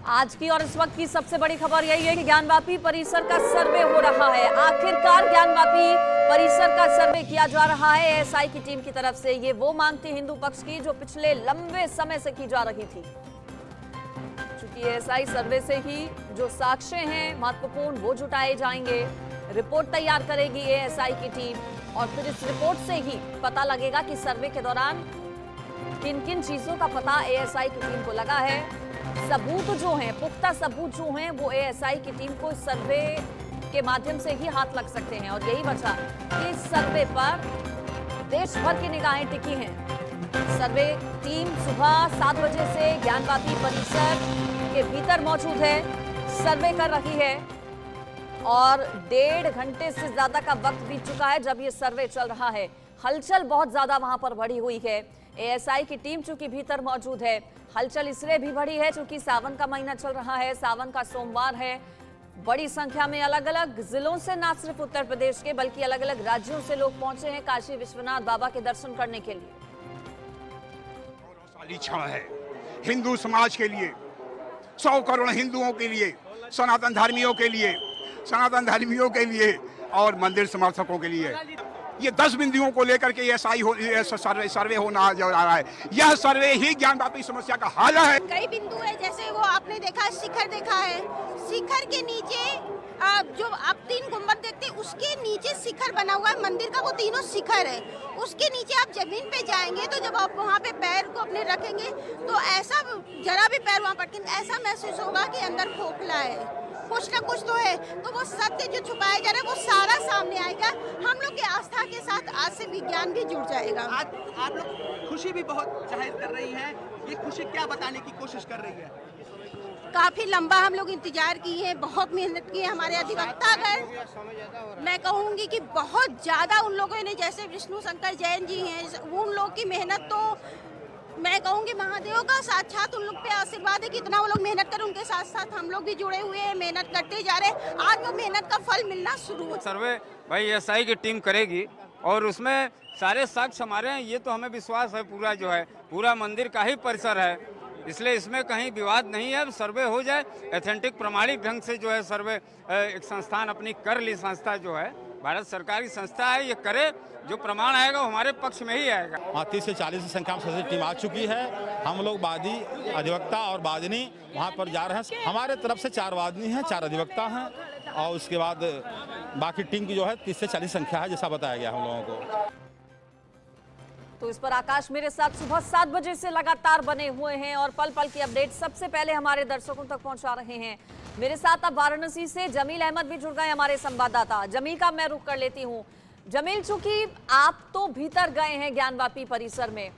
आज की और इस वक्त की सबसे बड़ी खबर यही है कि ज्ञानवापी परिसर का सर्वे हो रहा है। आखिरकार ज्ञानवापी परिसर का सर्वे किया जा रहा है एएसआई की टीम की तरफ से। ये वो मांग थी हिंदू पक्ष की जो पिछले लंबे समय से की जा रही थी। चूंकि एएसआई सर्वे से ही जो साक्ष्य हैं महत्वपूर्ण वो जुटाए जाएंगे, रिपोर्ट तैयार करेगी एएसआई की टीम और फिर इस रिपोर्ट से ही पता लगेगा कि सर्वे के दौरान किन किन चीजों का पता एएसआई की टीम को लगा है। सबूत जो हैं, पुख्ता सबूत जो हैं, वो एएसआई की टीम को सर्वे के माध्यम से ही हाथ लग सकते हैं और यही वजह कि इस सर्वे पर देश भर की निगाहें टिकी हैं। सर्वे टीम सुबह 7 बजे से ज्ञानवापी परिसर के भीतर मौजूद है, सर्वे कर रही है और 1.5 घंटे से ज्यादा का वक्त बीत चुका है जब ये सर्वे चल रहा है। हलचल बहुत ज्यादा वहां पर बढ़ी हुई है। एएसआई की टीम चूंकि भीतर मौजूद है, हलचल इसलिए भी बढ़ी है क्योंकि सावन का महीना चल रहा है, सावन का सोमवार है। बड़ी संख्या में अलग अलग जिलों से, ना सिर्फ उत्तर प्रदेश के बल्कि अलग अलग राज्यों से लोग पहुंचे हैं काशी विश्वनाथ बाबा के दर्शन करने के लिए। गौरवशाली क्षण है हिंदू समाज के लिए, 100 करोड़ हिंदुओं के लिए, सनातन धर्मियों के लिए, और मंदिर समर्थकों के लिए। ये 10 बिंदुओं को लेकर के सर्वे होना जा रहा है। यह सर्वे ही ज्ञानवापी समस्या का हल है। कई बिंदु है, जैसे वो आपने देखा शिखर देखा है, शिखर के नीचे जो आप 3 गुंबद देखते हैं उसके नीचे शिखर बना हुआ है मंदिर का, वो तीनों शिखर है। उसके नीचे आप जमीन पे जाएंगे तो जब आप वहाँ पे पैर को अपने रखेंगे तो ऐसा जरा भी पैर वहाँ पटके ऐसा महसूस होगा कि अंदर खोखला है, कुछ ना कुछ तो है। तो वो सत्य जो छुपाया जा रहा है वो सारा सामने आएगा। हम लोग की आस्था के साथ आज से विज्ञान भी जुड़ जाएगा। आज आप लोग खुशी भी बहुत जाहिर कर रही हैं, ये खुशी क्या बताने की कोशिश कर रही है? काफी लंबा हम लोग इंतजार किए हैं, बहुत मेहनत की है हमारे अधिवक्तागण। मैं कहूँगी कि बहुत ज्यादा उन लोगों ने, जैसे विष्णु शंकर जैन जी हैं, उन लोग की मेहनत तो मैं कहूँगी महादेव का साक्षात उन लोग पे आशीर्वाद है कि इतना वो लोग मेहनत कर, उनके साथ साथ हम लोग भी जुड़े हुए हैं, मेहनत करते जा रहे हैं। आज वो मेहनत का फल मिलना शुरू हो। सर्वे भाई एएसआई की टीम करेगी और उसमें सारे साक्ष्य हमारे हैं, ये तो हमें विश्वास है। पूरा जो है पूरा मंदिर का ही परिसर है, इसलिए इसमें कहीं विवाद नहीं है। सर्वे हो जाए एथेंटिक प्रमाणिक ढंग से जो है सर्वे एक संस्थान अपनी कर ली, संस्था जो है भारत सरकार की संस्था है, ये करे, जो प्रमाण आएगा वो हमारे पक्ष में ही आएगा। 30 से 40 की संख्या में टीम आ चुकी है। हम लोग वादी, अधिवक्ता और वादिनी वहाँ पर जा रहे हैं। हमारे तरफ से 4 वादिनी हैं, 4 अधिवक्ता हैं और उसके बाद बाकी टीम की जो है 30 से 40 संख्या है, जैसा बताया गया हम लोगों को। तो इस पर आकाश मेरे साथ सुबह 7 बजे से लगातार बने हुए हैं और पल पल की अपडेट सबसे पहले हमारे दर्शकों तक पहुंचा रहे हैं। मेरे साथ अब वाराणसी से जमील अहमद भी जुड़ गए, हमारे संवाददाता। जमील का मैं रुख कर लेती हूं। जमील, चूंकि आप तो भीतर गए हैं ज्ञानवापी परिसर में,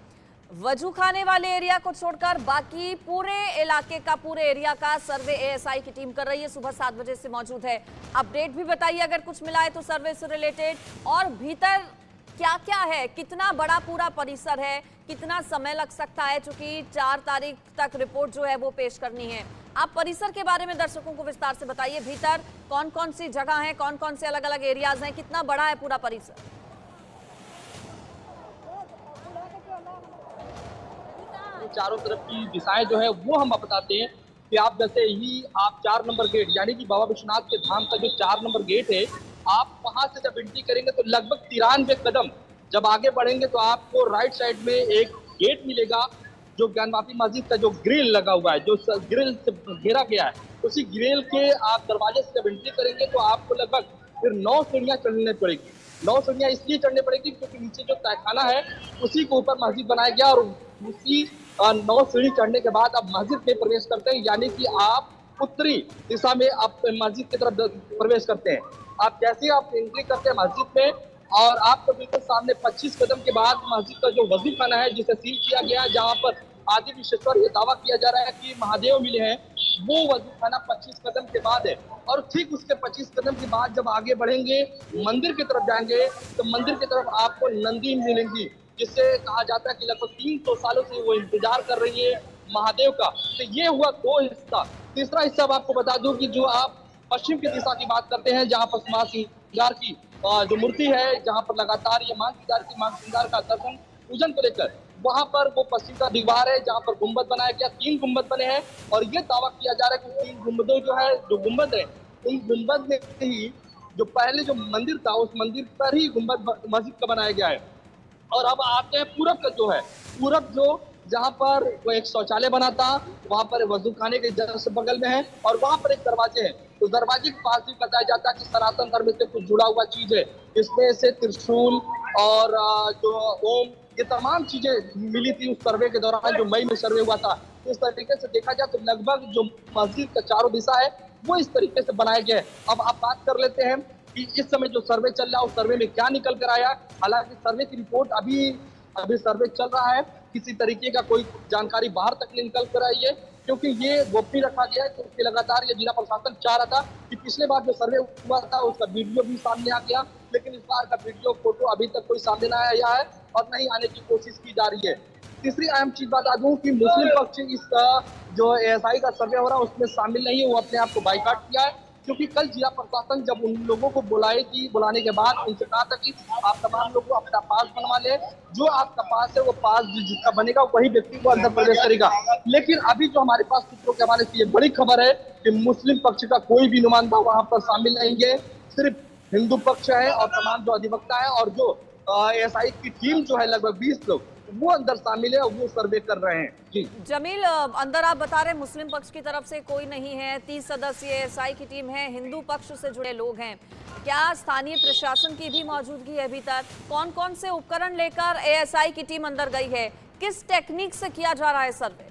वजू खाने वाले एरिया को छोड़कर बाकी पूरे इलाके का, पूरे एरिया का सर्वे एएसआई की टीम कर रही है, सुबह 7 बजे से मौजूद है। अपडेट भी बताइए अगर कुछ मिला है तो सर्वे से रिलेटेड, और भीतर क्या क्या है, कितना बड़ा पूरा परिसर है, कितना समय लग सकता है, चूंकि 4 तारीख तक रिपोर्ट जो है वो पेश करनी है। आप परिसर के बारे में दर्शकों को विस्तार से बताइए। भीतर कौन कौन सी जगह है, कौन कौन से अलग अलग एरियाज हैं, कितना बड़ा है पूरा परिसर? चारों तरफ की दिशाएं जो है वो हम बताते हैं कि आप जैसे ही आप 4 नंबर गेट यानी कि बाबा विश्वनाथ के धाम का जो 4 नंबर गेट है, आप वहां से जब एंट्री करेंगे तो लगभग 93 कदम जब आगे बढ़ेंगे तो आपको राइट साइड में एक गेट मिलेगा, जो ज्ञानवापी मस्जिद का जो ग्रिल लगा हुआ है, जो ग्रिल से घेरा गया है, उसी ग्रिल के आप दरवाजे से जब एंट्री करेंगे तो आपको लगभग फिर 9 सीढ़ियां चढ़नी पड़ेगी। 9 सीढ़ियां इसलिए चढ़नी पड़ेगी क्योंकि नीचे जो तहखाना है उसी के ऊपर मस्जिद बनाया गया और उसी 9 सीढ़ी चढ़ने के बाद आप मस्जिद में प्रवेश करते हैं, यानी कि आप उत्तरी दिशा में आप मस्जिद की तरफ प्रवेश करते हैं। आप जैसे आप एंट्री करते हैं मस्जिद में और आपको बिल्कुल सामने 25 कदम के बाद मस्जिद का जो वजू खाना है जिसे सील किया गया है, जहाँ पर आदि विश्वेश्वर ये दावा किया जा रहा है कि महादेव मिले हैं, वो वजू खाना 25 कदम के बाद है। और ठीक उसके 25 कदम के बाद जब आगे बढ़ेंगे, मंदिर की तरफ जाएंगे तो मंदिर की तरफ आपको नंदी मिलेंगी, जिससे कहा जाता है कि लगभग 300 सालों से वो इंतजार कर रही है महादेव का। तो ये हुआ 2 हिस्सा। तीसरा हिस्सा आपको बता दूं कि जो आप पश्चिम की दिशा की बात करते हैं, जहाँ पर मां श्रृंगार की जो मूर्ति है, जहाँ पर लगातार ये मां श्रृंगार का दर्शन पूजन को लेकर वहां पर वो पश्चिम का दीवार है जहां पर गुंबद बनाया गया, 3 गुंबद बने हैं और ये दावा किया जा रहा है कि 3 गुंबदों जो गुंबद है, उन गुंबद में ही जो पहले जो मंदिर था उस मंदिर पर ही गुंबद मस्जिद का बनाया गया है। और अब आते हैं पूरब का जो है, पूरब जो जहाँ पर वो एक शौचालय बना था, वहाँ पर वजू खाने के जस्ट बगल में है और वहाँ पर एक दरवाजे है। तो दरवाजे के पास भी बताया जाता है कि सनातन धर्म से कुछ जुड़ा हुआ चीज है, इसमें से त्रिशूल और जो ओम, ये तमाम चीजें मिली थी उस सर्वे के दौरान जो मई में सर्वे हुआ था। तो इस तरीके से देखा जाए तो लगभग जो मस्जिद का चारों दिशा है वो इस तरीके से बनाया गया है। अब आप बात कर लेते हैं कि इस समय जो सर्वे चल रहा है उस सर्वे में क्या निकल कर आया। हालांकि सर्वे की रिपोर्ट अभी सर्वे चल रहा है, किसी तरीके का कोई जानकारी बाहर तक नहीं निकल कर आई है क्योंकि ये गोपनीय रखा गया है। क्योंकि लगातार ये जिला प्रशासन चाह रहा था कि पिछले बार जो सर्वे हुआ था उसका वीडियो भी सामने आ गया, लेकिन इस बार का वीडियो फोटो अभी तक कोई सामने नहीं आया है और नहीं आने की कोशिश की जा रही है। तीसरी अहम चीज बता दूं कि मुस्लिम पक्ष इस जो एएसआई का सर्वे हो रहा है उसमें शामिल नहीं है, वो अपने आप को बाइकाट किया है क्योंकि कल जिला प्रशासन जब उन लोगों को बुलाई थी, बुलाने के बाद उनसे कहा था कि आप तमाम लोगों को अपना पास बनवा ले, जो आपका पास है वो पास जिसका बनेगा वही व्यक्ति को अंदर प्रवेश करेगा। लेकिन अभी जो हमारे पास सूत्रों के हवाले से ये बड़ी खबर है कि मुस्लिम पक्ष का कोई भी नुमाइंदा वहां पर शामिल नहीं है, सिर्फ हिंदू पक्ष है और तमाम जो अधिवक्ता है और जो एएसआई की टीम जो है लगभग 20 लोग वो अंदर शामिल है और वो सर्वे कर रहे हैं। जी जमील, अंदर आप बता रहे हैं मुस्लिम पक्ष की तरफ से कोई नहीं है, 30 सदस्यीय एएसआई की टीम है, हिंदू पक्ष से जुड़े लोग हैं। क्या स्थानीय प्रशासन की भी मौजूदगी है अभी तक? कौन कौन से उपकरण लेकर एएसआई की टीम अंदर गई है? किस टेक्निक से किया जा रहा है सर्वे?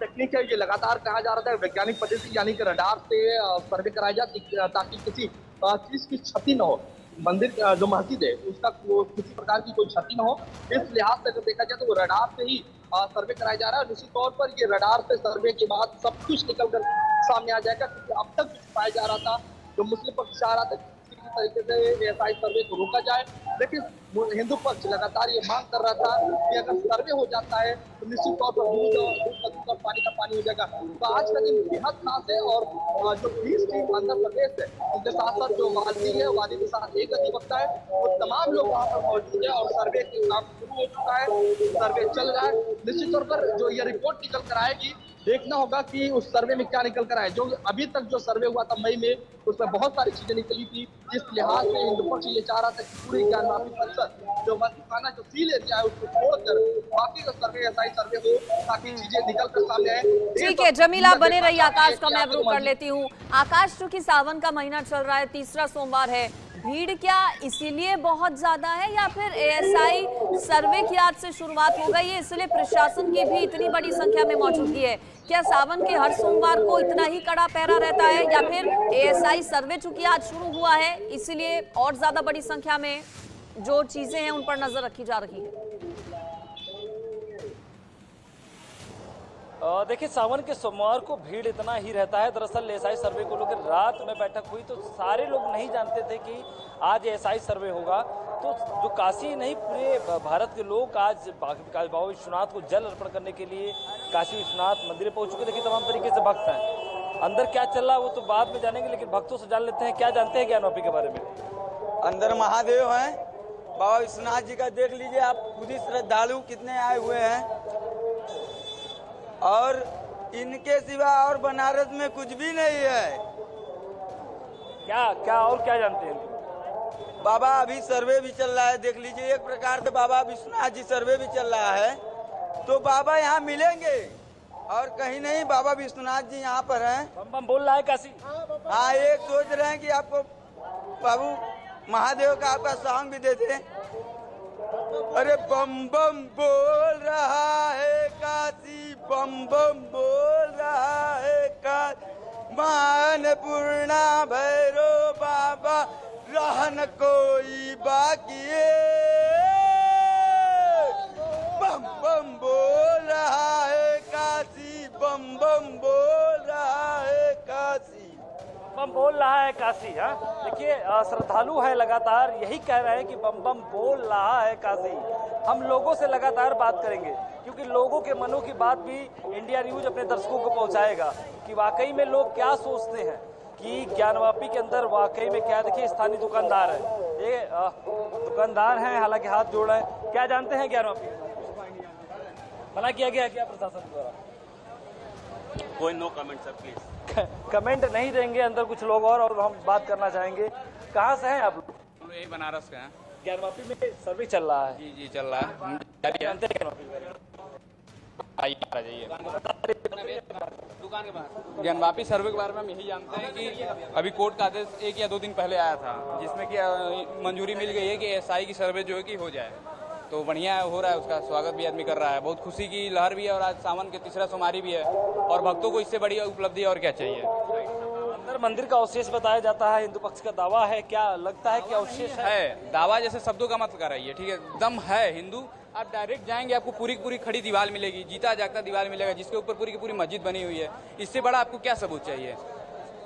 टेक्निक है ये लगातार कहा जा रहा था वैज्ञानिक पद्धति यानी कि रडार से सर्वे कराया जाए ताकि किसी चीज की क्षति न हो, मंदिर जो मस्जिद है उसका किसी प्रकार की कोई क्षति न हो। इस लिहाज से अगर देखा जाए तो वो रडार से ही सर्वे कराया जा रहा है। निश्चित तौर पर ये रडार से सर्वे के बाद सब कुछ निकल कर सामने आ जाएगा क्योंकि अब तक जो पाया जा रहा था, जो मुस्लिम पक्ष चाह रहा था किसी तरीके से एएसआई सर्वे को रोका जाए, लेकिन हिंदू पक्ष लगातार ये मांग कर रहा था कि अगर सर्वे हो जाता है तो निश्चित तौर पर दूध और पानी का पानी हो जाएगा। तो आज का दिन बेहद खास है और जो 20 टीम आंध्र प्रदेश है उनके साथ साथ जो वादी है, वादी के साथ एक अधिवक्ता है, वो तमाम लोग वहाँ पर मौजूद है और सर्वे के काम शुरू हो चुका है, सर्वे चल रहा है। निश्चित तौर पर जो ये रिपोर्ट निकल कर आएगी देखना होगा कि उस सर्वे में क्या निकल कर आए। जो अभी तक जो सर्वे हुआ था मई में उसमें बहुत सारी चीजें निकली थी, जिस लिहाज से हिंदू पक्ष ये चाह रहा था कि पूरी ज्ञानवापी परिषद जो मस्जिद जो सील एरिया है उसको छोड़कर बाकी का सर्वे एएसआई सर्वे हो ताकि चीजें निकल कर सामने आए। ठीक है जमील, आप बने रहिए। आकाश का मैं अब रुक कर लेती हूँ। आकाश, चूंकि सावन का महीना चल रहा है, तीसरा सोमवार है, भीड़ क्या इसीलिए बहुत ज्यादा है या फिर एएसआई सर्वे की आज से शुरुआत हो गई है इसलिए प्रशासन की भी इतनी बड़ी संख्या में मौजूदगी है? क्या सावन के हर सोमवार को इतना ही कड़ा पहरा रहता है या फिर एएसआई सर्वे चूंकि आज शुरू हुआ है इसीलिए और ज्यादा बड़ी संख्या में जो चीजें हैं उन पर नजर रखी जा रही है? देखिए, सावन के सोमवार को भीड़ इतना ही रहता है। दरअसल एएसआई सर्वे को लेकर रात में बैठक हुई तो सारे लोग नहीं जानते थे कि आज एएसआई सर्वे होगा। तो जो काशी नहीं पूरे भारत के लोग आज बाबा विश्वनाथ को जल अर्पण करने के लिए काशी विश्वनाथ मंदिर पहुंच चुके। देखिए, तमाम तरीके से भक्त हैं। अंदर क्या चल रहा है वो तो बाद में जानेंगे, लेकिन भक्तों से जान लेते हैं क्या जानते हैं ज्ञानवापी के बारे में। अंदर महादेव हैं, बाबा विश्वनाथ जी का देख लीजिए आप, खुद ही श्रद्धालु कितने आए हुए हैं और इनके सिवा और बनारस में कुछ भी नहीं है। क्या और क्या जानते हैं? बाबा अभी सर्वे भी चल रहा है, देख लीजिए एक प्रकार से बाबा विश्वनाथ जी सर्वे भी चल रहा है। तो बाबा यहाँ मिलेंगे और कहीं नहीं, बाबा विश्वनाथ जी यहाँ पर हैं। बम बम बोल रहा है काशी। हाँ, एक सोच रहे हैं कि आपको बाबू महादेव का आपका सॉन्ग भी देते हैं। अरे बम बम बोल रहा है काशी, बम बम बोल रहा है काशी, मान पूर्णा भैरो बाबा रहन कोई बाकी, बम बम बोल रहा है काशी, बम बम बोल रहा है काशी, बम बोल रहा है काशी। हाँ, देखिए, श्रद्धालु है लगातार यही कह रहे हैं कि बम बम बोल रहा है काशी। हम लोगों से लगातार बात करेंगे क्योंकि लोगों के मनों की बात भी इंडिया न्यूज अपने दर्शकों को पहुंचाएगा कि वाकई में लोग क्या सोचते हैं। कि ज्ञानवापी के अंदर वाकई में क्या, देखिए स्थानीय दुकानदार है, ये दुकानदार हैं, हालांकि हाथ जोड़ रहे हैं। क्या जानते हैं ज्ञानवापी मना किया गया क्या प्रशासन द्वारा? कोई no comment sir please. Comment नहीं देंगे अंदर कुछ लोग और हम बात करना चाहेंगे। कहाँ से हैं आप लोग? हम यही बनारस के हैं। ज्ञानवापी में सर्वे चल रहा है? जी जी चल रहा है। जानते हैं दुकान के बाहर ज्ञानवापी सर्वे के बारे में हम यही जानते हैं कि अभी कोर्ट का आदेश 1 या 2 दिन पहले आया था, जिसमें कि मंजूरी मिल गई है कि एसआई की सर्वे जो है कि हो जाए। तो बढ़िया हो रहा है, उसका स्वागत भी आदमी कर रहा है। बहुत खुशी की लहर भी है और आज सावन के तीसरा सोमवारी भी है और भक्तों को इससे बड़ी उपलब्धि और क्या चाहिए। अंदर मंदिर का अवशेष बताया जाता है, हिंदू पक्ष का दावा है, क्या लगता है कि अवशेष है? दावा जैसे शब्दों का मत कराइए, ठीक है? दम है हिंदू। आप डायरेक्ट जाएंगे आपको पूरी की पूरी खड़ी दीवार मिलेगी, जीता जागता दीवार मिलेगा, जिसके ऊपर पूरी की पूरी मस्जिद बनी हुई है। इससे बड़ा आपको क्या सबूत चाहिए?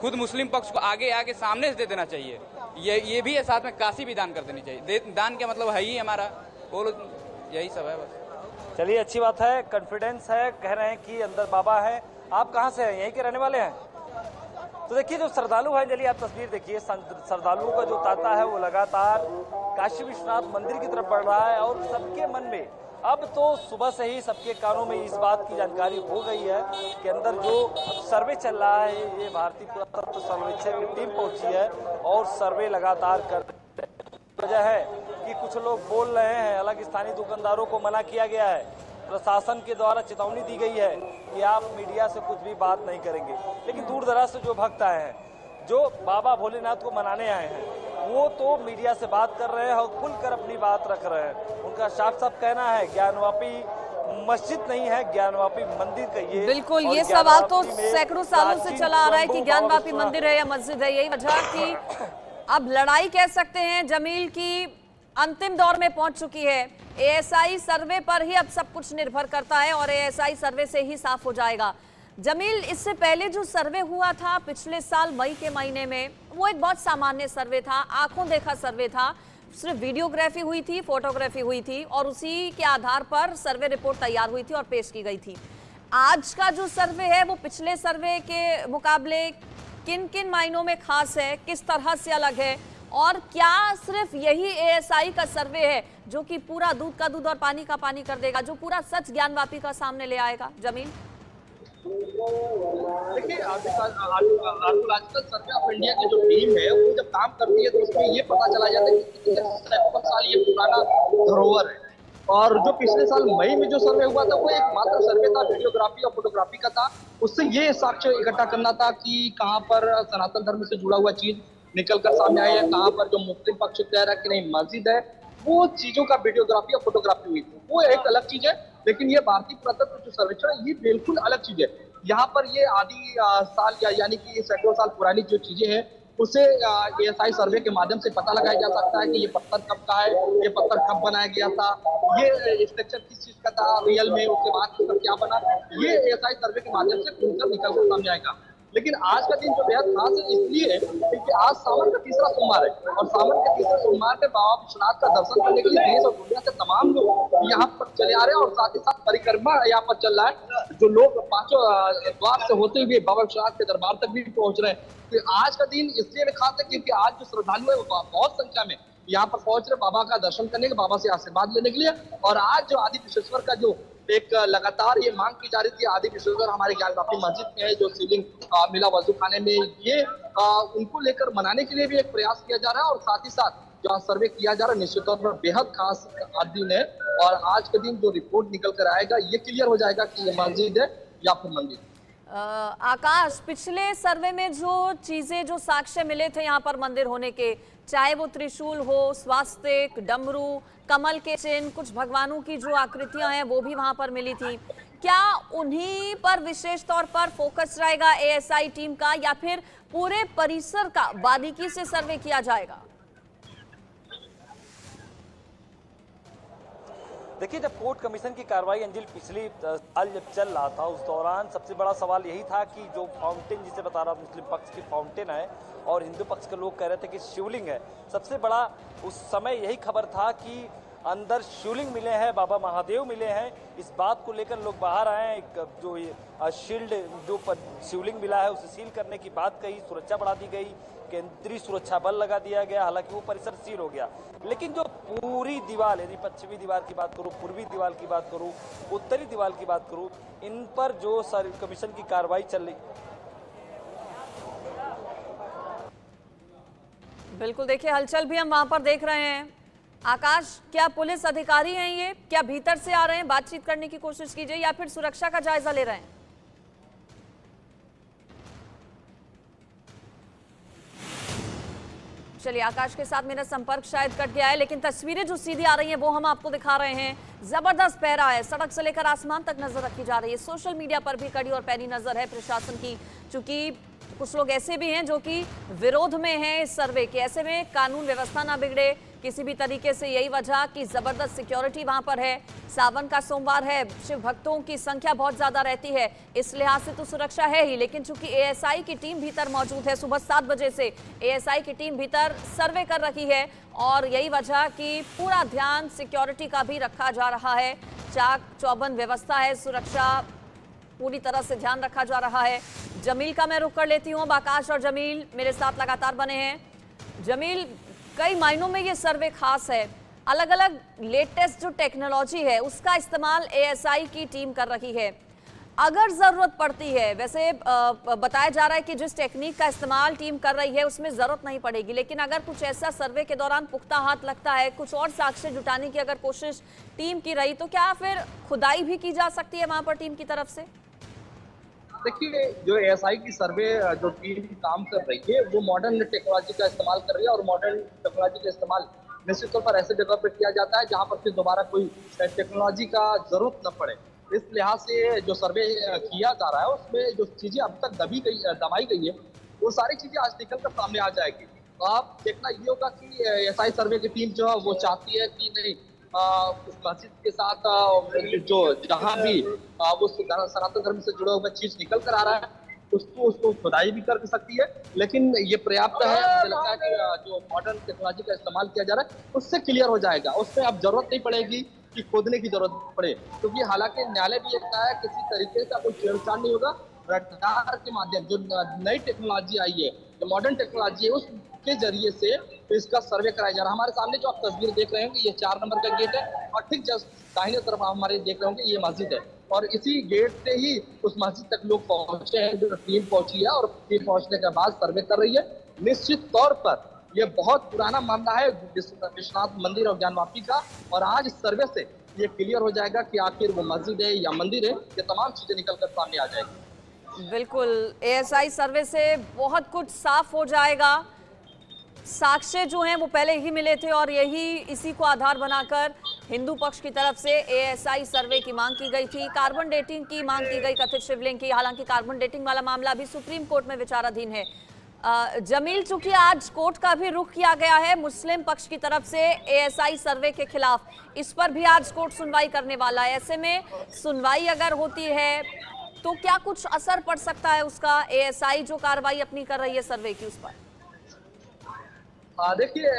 खुद मुस्लिम पक्ष को आगे आके सामने से दे देना चाहिए। ये भी है, साथ में काशी भी दान कर देनी चाहिए। दान का मतलब है ही हमारा, वो यही सब है बस। चलिए अच्छी बात है, कॉन्फिडेंस है, कह रहे हैं कि अंदर बाबा है। आप कहाँ से हैं? यहीं के रहने वाले हैं? तो देखिए जो श्रद्धालु हैं, चलिए आप तस्वीर देखिए, श्रद्धालुओं का जो तांता है वो लगातार काशी विश्वनाथ मंदिर की तरफ बढ़ रहा है और सबके मन में अब तो सुबह से ही सबके कानों में इस बात की जानकारी हो गई है कि अंदर जो सर्वे चल रहा है, ये भारतीय पुरातत्व सर्वेक्षण की टीम पहुंची है और सर्वे लगातार कर वजह है कि कुछ लोग बोल रहे हैं, हालांकि स्थानीय दुकानदारों को मना किया गया है, प्रशासन के द्वारा चेतावनी दी गई है कि आप मीडिया से कुछ भी बात नहीं करेंगे। लेकिन दूर दराज से जो भक्त आए हैं, जो बाबा भोलेनाथ को मनाने आए हैं, वो तो मीडिया से बात कर रहे हैं और खुलकर अपनी बात रख रहे हैं। उनका साफ साफ कहना है ज्ञानवापी मस्जिद नहीं है, ज्ञानवापी मंदिर कहिए। बिल्कुल, ये सवाल तो सैकड़ों सालों से चला आ रहा है कि ज्ञानवापी मंदिर है या मस्जिद है। यही वजह कि अब लड़ाई कह सकते हैं जमील की अंतिम दौर में पहुंच चुकी है। एएसआई सर्वे पर ही अब सब कुछ निर्भर करता है और एएसआई सर्वे से ही साफ हो जाएगा। जमील, इससे पहले जो सर्वे हुआ था पिछले साल मई के महीने में, वो एक बहुत सामान्य सर्वे था, आंखों देखा सर्वे था, सिर्फ वीडियोग्राफी हुई थी, फोटोग्राफी हुई थी और उसी के आधार पर सर्वे रिपोर्ट तैयार हुई थी और पेश की गई थी। आज का जो सर्वे है वो पिछले सर्वे के मुकाबले किन किन मायनों में खास है, किस तरह से अलग है और क्या सिर्फ यही एएसआई का सर्वे है जो कि पूरा दूध का दूध और पानी का पानी कर देगा, जो पूरा सच ज्ञानवापी का सामने ले आएगा? जमील, देखिए आर्कोलॉजिकल सर्वे ऑफ इंडिया की जो टीम है वो जब काम करती है तो उसमें ये पता चला जाता है कि 70 साल ये पुराना धरोहर है। और जो पिछले साल मई में जो सर्वे हुआ था वो एक मात्र सर्वे था, वीडियोग्राफी और फोटोग्राफी का था। उससे ये साक्ष्य इकट्ठा करना था कि कहाँ पर सनातन धर्म से जुड़ा हुआ चीज निकल कर सामने आया है, कहाँ पर जो मुस्लिम पक्ष कह रहा है कि नहीं मस्जिद है, वो चीजों का वीडियोग्राफी और फोटोग्राफी हुई थी। वो एक अलग चीज है, लेकिन ये भारतीय पुरातत्व जो सर्वेक्षण है ये बिल्कुल अलग चीज है। यहाँ पर ये आदि साल यानी कि सैकड़ों साल पुरानी जो चीजें हैं उसे एएसआई सर्वे के माध्यम से पता लगाया जा सकता है कि ये पत्थर कब का है, ये पत्थर कब बनाया गया था, ये स्ट्रक्चर किस चीज का था रियल में, उसके बाद क्या बना, ये एएसआई सर्वे के माध्यम से खुलकर निकल कर सामने आएगा। लेकिन आज का दिन जो बेहद खास है इसलिए क्योंकि आज सावन का तीसरा सोमवार है और सावन के तीसरे सोमवार में बाबा विश्वनाथ का दर्शन करने के लिए देश और दुनिया से तमाम लोग यहाँ पर चले आ रहे हैं और साथ ही साथ परिक्रमा यहाँ पर चल रहा है। जो लोग पांचों द्वार से होते हुए बाबा विश्वनाथ के दरबार तक भी पहुंच रहे हैं। तो आज का दिन इसलिए खास है क्योंकि आज जो श्रद्धालु है वो बहुत संख्या में यहाँ पर पहुंच रहे बाबा का दर्शन करने के, बाबा से आशीर्वाद लेने के लिए। और आज जो आदि विश्वेश्वर का जो एक लगातार ये मांग की जा रही थी, आदि विश्वेश्वर हमारे ज्ञानवापी मस्जिद में है जो शिवलिंग मिला वजू खाने में, ये उनको लेकर मनाने के लिए भी एक प्रयास किया जा रहा है और साथ ही साथ जो सर्वे किया जा रहा है निश्चित तौर पर बेहद खास दिन है। और आज के दिन जो रिपोर्ट निकल कर आएगा ये क्लियर हो जाएगा कि ये मस्जिद है या फिर मंदिर। आकाश, पिछले सर्वे में जो चीजें, जो साक्ष्य मिले थे यहाँ पर मंदिर होने के, चाहे वो त्रिशूल हो, स्वास्तिक, डमरू, कमल के चिन्ह, कुछ भगवानों की जो आकृतियां हैं वो भी वहां पर मिली थी, क्या उन्हीं पर विशेष तौर पर फोकस रहेगा एएसआई टीम का या फिर पूरे परिसर का बारीकी से सर्वे किया जाएगा? देखिए, जब कोर्ट कमीशन की कार्रवाई अंजिल पिछली साल जब चल रहा था उस दौरान सबसे बड़ा सवाल यही था कि जो फाउंटेन जिसे बता रहा मुस्लिम पक्ष की फाउंटेन है और हिंदू पक्ष के लोग कह रहे थे कि शिवलिंग है, सबसे बड़ा उस समय यही खबर था कि अंदर शिवलिंग मिले हैं, बाबा महादेव मिले हैं। इस बात को लेकर लोग बाहर आए हैं। एक जो ये शील्ड जो शिवलिंग मिला है उसे सील करने की बात कही, सुरक्षा बढ़ा दी गई, केंद्रीय सुरक्षा बल लगा दिया गया। हालांकि वो परिसर सील हो गया, लेकिन जो पूरी दीवार, यदि पश्चिमी दीवार की बात करूं, पूर्वी दीवार की बात करूं, उत्तरी दीवार की बात करूं, इन पर जो कमीशन की कार्रवाई चल रही। बिल्कुल, देखिए हलचल भी हम वहां पर देख रहे हैं। आकाश, क्या पुलिस अधिकारी हैं ये? क्या भीतर से आ रहे हैं, बातचीत करने की कोशिश कीजिए, या फिर सुरक्षा का जायजा ले रहे हैं? चलिए, आकाश के साथ मेरा संपर्क शायद कट गया है, लेकिन तस्वीरें जो सीधी आ रही हैं वो हम आपको दिखा रहे हैं। जबरदस्त पहरा है, सड़क से लेकर आसमान तक नजर रखी जा रही है। सोशल मीडिया पर भी कड़ी और पैनी नजर है प्रशासन की, चूंकि कुछ लोग ऐसे भी हैं जो कि विरोध में हैं इस सर्वे के। ऐसे में कानून व्यवस्था ना बिगड़े किसी भी तरीके से, यही वजह कि जबरदस्त सिक्योरिटी वहां पर है। सावन का सोमवार है, शिव भक्तों की संख्या बहुत ज्यादा रहती है, इस लिहाज से तो सुरक्षा है ही, लेकिन चूंकि एएसआई की टीम भीतर मौजूद है, सुबह 7 बजे से एएसआई की टीम भीतर सर्वे कर रही है, और यही वजह कि पूरा ध्यान सिक्योरिटी का भी रखा जा रहा है। चाक चौबंद व्यवस्था है, सुरक्षा पूरी तरह से ध्यान रखा जा रहा है। जमील का मैं रुख कर लेती हूँ। आकाश और जमील मेरे साथ लगातार बने हैं। जमील, कई मायनों में ये सर्वे खास है। अलग अलग लेटेस्ट जो टेक्नोलॉजी है उसका इस्तेमाल एएसआई की टीम कर रही है। अगर जरूरत पड़ती है, वैसे बताया जा रहा है कि जिस टेक्निक का इस्तेमाल टीम कर रही है उसमें जरूरत नहीं पड़ेगी, लेकिन अगर कुछ ऐसा सर्वे के दौरान पुख्ता हाथ लगता है, कुछ और साक्ष्य जुटाने की अगर कोशिश टीम की रही, तो क्या फिर खुदाई भी की जा सकती है वहां पर टीम की तरफ से? देखिए, जो एएसआई की सर्वे जो टीम काम कर रही है वो मॉडर्न टेक्नोलॉजी का इस्तेमाल कर रही है, और मॉडर्न टेक्नोलॉजी का इस्तेमाल निश्चित तौर पर ऐसे जगह पर किया जाता है जहां पर फिर दोबारा कोई टेक्नोलॉजी का जरूरत न पड़े। इस लिहाज से जो सर्वे किया जा रहा है उसमें जो चीजें अब तक दबाई गई है वो सारी चीजें आज निकल कर सामने आ जाएगी। तो आप देखना ये होगा कि एएसआई सर्वे की टीम जो है वो चाहती है कि नहीं उस मस्जिद के साथ जो जहाँ भी वो सनातन धर्म से जुड़ा हुआ चीज निकल कर आ रहा है उसको खुदाई भी कर सकती है, लेकिन ये पर्याप्त है। मुझे लगता है कि जो मॉडर्न टेक्नोलॉजी का इस्तेमाल किया जा रहा है उससे क्लियर हो जाएगा, उसमें अब जरूरत नहीं पड़ेगी कि खोदने की जरूरत पड़े, क्योंकि हालांकि न्यायालय भी ये कहता है किसी तरीके का कोई छेड़छाड़ नहीं होगा। रडार के माध्यम जो नई टेक्नोलॉजी आई है, जो मॉडर्न टेक्नोलॉजी है, उसके जरिए से इसका सर्वे कराया जा रहा है। हमारे सामने जो आप तस्वीर देख रहे होंगे ये 4 नंबर का गेट है, और ठीक जस्ट दाहिने तरफ आप हमारे देख रहे होंगे ये मस्जिद है, और इसी गेट से ही उस मस्जिद तक लोग पहुंचे हैं, जो टीम पहुंची है, और टीम पहुंचने के बाद सर्वे कर रही है। निश्चित तौर पर यह बहुत पुराना मामला है विश्वनाथ मंदिर और ज्ञानवापी का, और आज इस सर्वे से ये क्लियर हो जाएगा कि आखिर वो मस्जिद है या मंदिर है, ये तमाम चीजें निकल कर सामने आ जाएगी। बिल्कुल, एएसआई सर्वे से बहुत कुछ साफ हो जाएगा। साक्ष्य जो हैं वो पहले ही मिले थे, और यही इसी को आधार बनाकर हिंदू पक्ष की तरफ से एएसआई सर्वे की मांग की गई थी। कार्बन डेटिंग की मांग की गई कथित शिवलिंग की। हालांकि कार्बन डेटिंग वाला मामला अभी सुप्रीम कोर्ट में विचाराधीन है। जमील, चूंकि आज कोर्ट का भी रुख किया गया है मुस्लिम पक्ष की तरफ से एएसआई सर्वे के खिलाफ, इस पर भी आज कोर्ट सुनवाई करने वाला है। ऐसे में सुनवाई अगर होती है तो क्या कुछ असर पड़ सकता है उसका, एएसआई जो कार्रवाई अपनी कर रही है सर्वे की, उस पर? देखिए,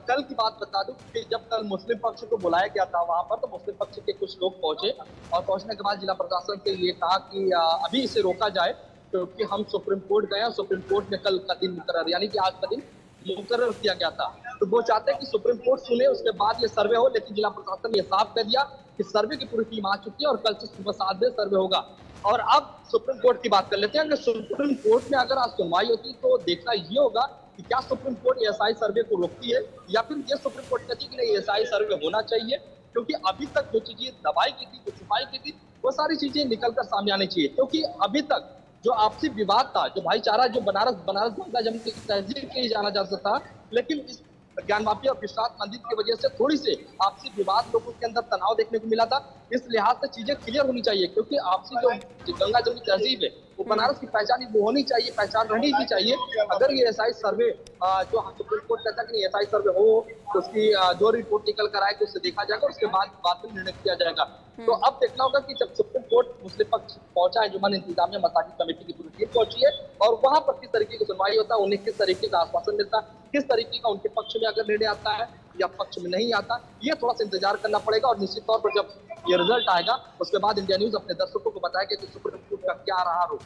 कल की बात बता दूं कि जब कल मुस्लिम पक्ष को बुलाया गया था वहां पर, तो मुस्लिम पक्ष के कुछ लोग पहुंचे, और पहुंचने के बाद जिला प्रशासन से ये कहा कि अभी इसे रोका जाए, क्योंकि हम सुप्रीम कोर्ट गए, सुप्रीम कोर्ट ने कल का दिन मुकर्रर यानी कि आज का दिन मुकर्रर किया गया था, तो वो चाहते हैं कि सुप्रीम कोर्ट सुने, उसके बाद ये सर्वे हो। लेकिन जिला प्रशासन ने साफ कर दिया कि सर्वे की पूरी टीम आ चुकी है और कल से सुबह 7 बजे सर्वे होगा। और अब सुप्रीम कोर्ट की बात कर लेते हैं। अगर सुप्रीम कोर्ट में अगर आज सुनवाई होती तो देखना ये होगा कि क्या सुप्रीम कोर्ट एएसआई सर्वे को रोकती है, या फिर ये सुप्रीम कोर्ट कहती है कि नहीं एएसआई सर्वे होना चाहिए, क्योंकि अभी तक जो चीजें दबाई की थी, जो छुपाई की थी, वो सारी चीजें निकल कर सामने आनी चाहिए। क्योंकि अभी तक जो आपसी विवाद था, जो भाईचारा, जो बनारस गंगा जमुना की तहजीब के लिए जाना जाता था, लेकिन इस ज्ञानवापी और विश्वनाथ मंदिर की वजह से थोड़ी से आपसी विवाद, लोगों के अंदर तनाव देखने को मिला था। इस लिहाज से चीजें क्लियर होनी चाहिए, क्योंकि आपसी जो गंगा जमुनी तहजीब है वो बनारस की पहचान वो होनी चाहिए, पहचान रहनी भी चाहिए। अगर ये एएसआई सर्वे जो सुप्रीम कोर्ट कहता है कि एएसआई सर्वे हो, तो उसकी जो रिपोर्ट निकल कर आए तो उससे देखा जाएगा, उसके बाद में निर्णय किया जाएगा। तो अब देखना होगा कि जब सुप्रीम कोर्ट मुस्लिम पक्ष पहुंचा है, जुम्मन इंतजामिया मसाजिद कमेटी की पूरी टीम पहुंची है और वहां पर किस तरीके की सुनवाई होता है, उन्हें किस तरीके का आश्वासन मिलता है, किस तरीके का उनके पक्ष में अगर निर्णय आता है या पक्ष में नहीं आता, ये थोड़ा सा इंतजार करना पड़ेगा। और निश्चित तौर पर जब ये रिजल्ट आएगा उसके बाद इंडिया न्यूज अपने दर्शकों को बताएगा कि सुप्रीम कोर्ट का क्या रहा रुख।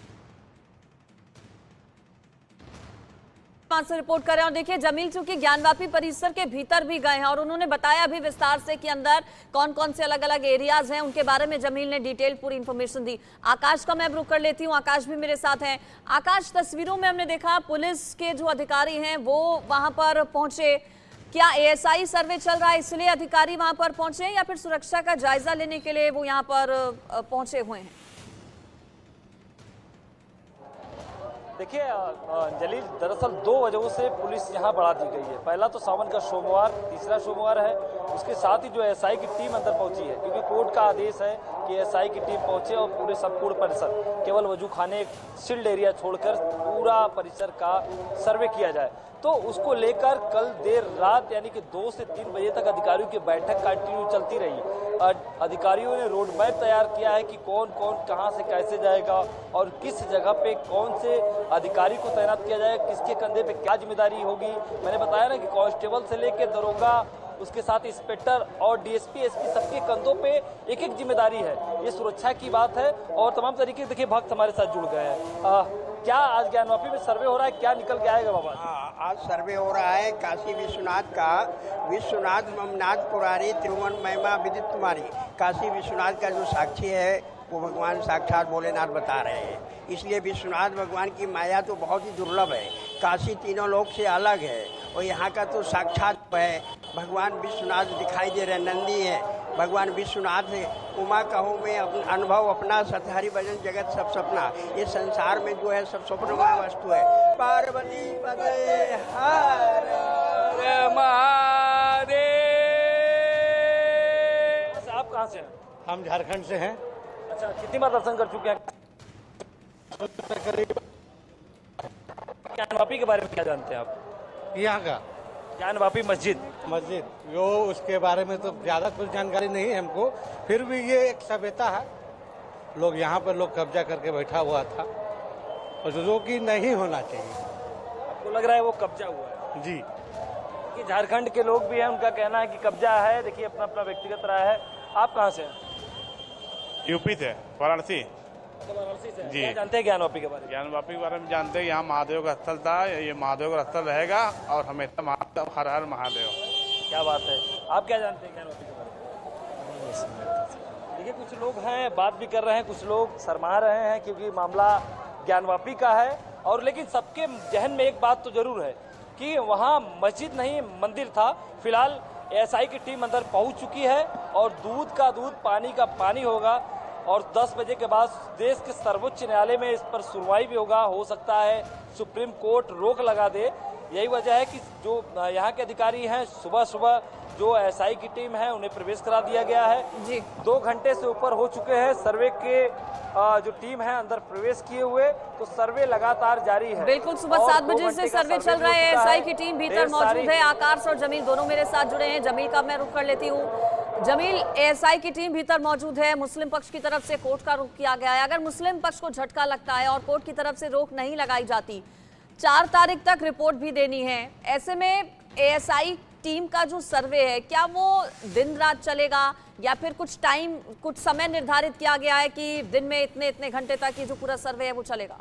से रिपोर्ट कर रहे हैं और देखिए जमील चूंकि ज्ञानवापी परिसर के भीतर भी गए हैं और उन्होंने बताया भी विस्तार से कि अंदर कौन कौन से अलग अलग एरियाज हैं, उनके बारे में जमील ने डिटेल पूरी इंफॉर्मेशन दी। आकाश का मैं रुक कर लेती हूं, आकाश भी मेरे साथ हैं। आकाश, तस्वीरों में हमने देखा पुलिस के जो अधिकारी हैं वो वहां पर पहुंचे, क्या एएसआई सर्वे चल रहा है इसलिए अधिकारी वहां पर पहुंचे या फिर सुरक्षा का जायजा लेने के लिए वो यहाँ पर पहुंचे हुए हैं? देखिए जलील, दरअसल 2 वजहों से पुलिस यहाँ बढ़ा दी गई है। पहला तो सावन का सोमवार, तीसरा सोमवार है, उसके साथ ही जो एएसआई की टीम अंदर पहुंची है क्योंकि कोर्ट का आदेश है कि एएसआई की टीम पहुंचे और पूरे संपूर्ण परिसर, केवल वजू खाने शील्ड एरिया छोड़कर पूरा परिसर का सर्वे किया जाए। तो उसको लेकर कल देर रात यानी कि 2 से 3 बजे तक अधिकारियों की बैठक कंटिन्यू चलती रही। अधिकारियों ने रोड मैप तैयार किया है कि कौन कौन कहां से कैसे जाएगा और किस जगह पे कौन से अधिकारी को तैनात किया जाएगा, किसके कंधे पे क्या जिम्मेदारी होगी। मैंने बताया ना कि कांस्टेबल से लेकर दरोगा, उसके साथ इंस्पेक्टर और डीएसपी, एसपी सबके कंधों पे एक एक जिम्मेदारी है। ये सुरक्षा की बात है और तमाम तरीके देखिए भक्त हमारे साथ जुड़ गए हैं। क्या आज ज्ञानवापी में सर्वे हो रहा है, क्या निकल के आएगा बाबा? आज सर्वे हो रहा है काशी विश्वनाथ का। विश्वनाथ ममनाथ पुरारी त्रिभुवन महिमा विदित तुम्हारी। काशी विश्वनाथ का जो साक्षी है वो भगवान साक्षात भोलेनाथ बता रहे हैं, इसलिए विश्वनाथ भगवान की माया तो बहुत ही दुर्लभ है। काशी तीनों लोक से अलग है और यहाँ का तो साक्षात है। भगवान विश्वनाथ दिखाई दे रहे, नंदी है, भगवान विश्वनाथ है। उमा कहो में अनुभव अपना, सतहरि भजन जगत सब सपना। ये संसार में जो है सब स्वप्नमय वस्तु है। पार्वती पदे हर महादेव। आप कहाँ से हैं? हम झारखंड से हैं। अच्छा, कितनी बार दर्शन कर चुके हैं? ज्ञानवापी के बारे में क्या जानते हैं आप? यहाँ का ज्ञानवापी मस्जिद वो उसके बारे में तो ज़्यादा कुछ जानकारी नहीं है हमको, फिर भी ये एक सभ्यता है। लोग यहाँ पर लोग कब्जा करके बैठा हुआ था और जो कि नहीं होना चाहिए। आपको लग रहा है वो कब्जा हुआ है? जी, कि झारखंड के लोग भी हैं, उनका कहना है कि कब्जा है। देखिए अपना अपना व्यक्तिगत राय है। आप कहाँ से हैं? यूपी से, वाराणसी। वाराणसी से जी। क्या जानते हैं ज्ञानवापी के बारे में? ज्ञानवापी के बारे में जानते हैं, यहाँ महादेव का स्थल था, ये महादेव का स्थल रहेगा और हमेशा महादेव, हर हर महादेव। क्या बात है। आप क्या जानते हैं ज्ञानवापी के बारे में? देखिए कुछ लोग हैं बात भी कर रहे हैं, कुछ लोग शर्मा रहे हैं क्योंकि मामला ज्ञानवापी का है। और लेकिन सबके जहन में एक बात तो जरूर है कि वहाँ मस्जिद नहीं मंदिर था। फिलहाल एएसआई की टीम अंदर पहुंच चुकी है और दूध का दूध, पानी का पानी होगा और 10 बजे के बाद देश के सर्वोच्च न्यायालय में इस पर सुनवाई भी होगा। हो सकता है सुप्रीम कोर्ट रोक लगा दे। यही वजह है कि जो यहाँ के अधिकारी हैं, सुबह सुबह जो एएसआई की टीम है उन्हें प्रवेश करा दिया गया है जी। 2 घंटे से ऊपर हो चुके हैं सर्वे के जो टीम है अंदर प्रवेश किए हुए, तो सर्वे लगातार जारी है। बिल्कुल, सुबह 7 बजे से सर्वे चल रहा है। एएसआई की टीम भीतर मौजूद है। आकाश और जमील दोनों मेरे साथ जुड़े हैं। जमील का मैं रुख कर लेती हूँ। जमील, एएसआई की टीम भीतर मौजूद है। मुस्लिम पक्ष की तरफ से कोर्ट का रुख किया गया है। अगर मुस्लिम पक्ष को झटका लगता है और कोर्ट की तरफ से रोक नहीं लगाई जाती, 4 तारीख तक रिपोर्ट भी देनी है, ऐसे में एएसआई टीम का जो सर्वे है क्या वो दिन रात चलेगा या फिर कुछ समय निर्धारित किया गया है कि दिन में इतने घंटे तक ये जो पूरा सर्वे है वो चलेगा?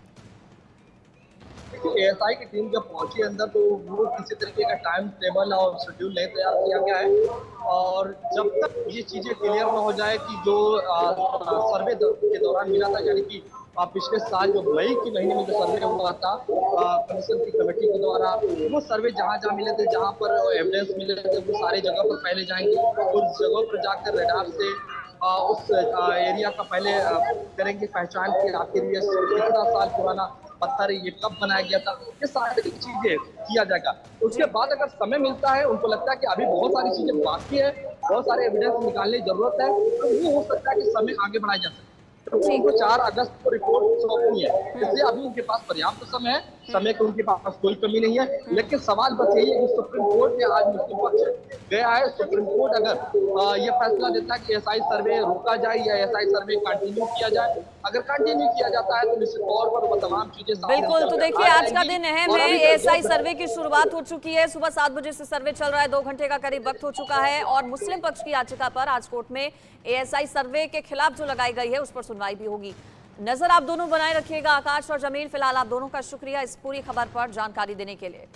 एएसआई की टीम जब पहुंची अंदर तो वो किसी तरीके का टाइम टेबल और शेड्यूल नहीं तैयार किया गया है और जब तक ये चीजें क्लियर न हो जाए कि जो सर्वे के दौरान मिला था, यानी कि पिछले साल जो मई के महीने में जो सर्वे हुआ था कमीशन की कमेटी के द्वारा, वो सर्वे जहाँ मिले थे, जहाँ पर एविडेंस मिले थे, वो सारी जगह पर पहले जाएंगे। उस जगह पर जाकर रेडार से उस एरिया का पहले करेंगे पहचान के, आखिर ये कितना साल पुराना पत्थर ये कब बनाया गया था, ये सारी चीजें किया जाएगा। उसके बाद अगर समय मिलता है, उनको लगता है कि अभी बहुत सारी चीजें बाकी है, बहुत सारे एविडेंस निकालने की जरूरत है, तो वो हो सकता है कि समय आगे बढ़ाया जा सके। तो उनको 4 अगस्त को रिपोर्ट सौंपनी है, इसलिए अभी उनके पास पर्याप्त समय है, समय की उनके पास कोई कमी नहीं है। लेकिन सवाल बस यही है कि सुप्रीम कोर्ट में आज मुस्लिम पक्ष गया है। सुप्रीम कोर्ट अगर ये फैसला देता है कि एसआई सर्वे रोका जाए या एसआई सर्वे कंटिन्यू किया जाए, अगर कंटिन्यू किया जाता है तो निश्चित तौर पर वो तमाम चीजें बिल्कुल। तो देखिए आज का दिन अहम है, एएसआई सर्वे की शुरुआत हो चुकी है, सुबह 7 बजे से सर्वे चल रहा है, 2 घंटे का करीब वक्त हो चुका है और मुस्लिम पक्ष की याचिका पर आज कोर्ट में एएसआई सर्वे के खिलाफ जो लगाई गई है उस पर सुनवाई भी होगी। नजर आप दोनों बनाए रखिएगा। आकाश और जमील, फिलहाल आप दोनों का शुक्रिया इस पूरी खबर पर जानकारी देने के लिए।